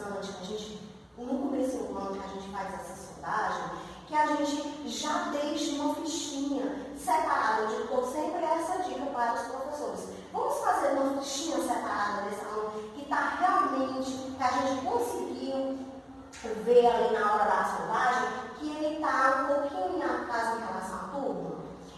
interessante, que a gente, no começo do ano que a gente faz essa sondagem, que a gente já deixe uma fichinha separada. Eu dou sempre essa dica para os professores. Vamos fazer uma fichinha separada desse aluno que está realmente, que a gente conseguiu ver ali na hora da sondagem, que ele está um pouquinho em atraso em relação à turma.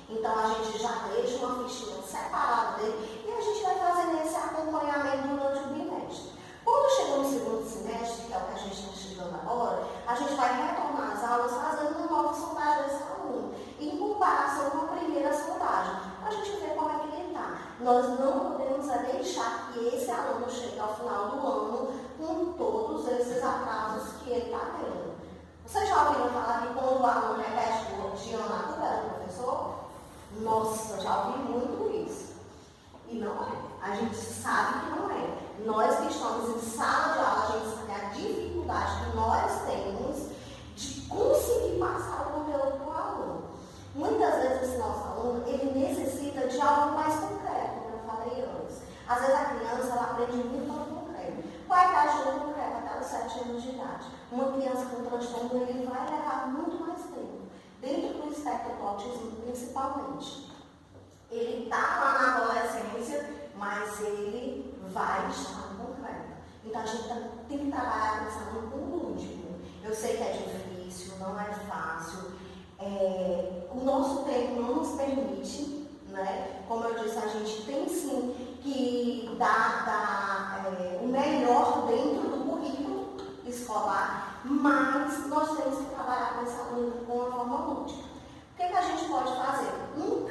Então a gente já deixa uma fichinha separada dele e a gente vai fazendo esse acompanhamento durante o bimestre. Quando chegou no segundo semestre, que é o que a gente está chegando agora, a gente vai retornar as aulas fazendo uma nova sondagem desse aluno, em comparação com a primeira sondagem, para a gente ver como é que ele está. Nós não podemos deixar que esse aluno chegue ao final do ano com todos esses atrasos que ele está tendo. Vocês já ouviram falar que quando o aluno repete de ano a culpa é do professor? Nossa, já ouvi muito isso. E não é. A gente sabe que não é. Nós que estamos em sala de aula, a gente sabe a dificuldade que nós temos de conseguir passar o conteúdo para o aluno. Muitas vezes esse nosso aluno, ele necessita de algo mais concreto, como eu falei antes. Às vezes a criança, ela aprende muito pelo concreto. Qual é a ajuda concreta até os 7 anos de idade? Uma criança com transtorno, ele vai levar muito mais tempo. Dentro do espectro do autismo, principalmente. Ele está lá na adolescência, mas ele vai estar no concreto. Então a gente tem que trabalhar com esse aluno com o lúdico. Eu sei que é difícil, não é fácil. O nosso tempo não nos permite, né? Como eu disse, a gente tem sim que dar o melhor dentro do currículo escolar, mas nós temos que trabalhar com esse aluno de uma forma lúdica. O que a gente pode fazer? Um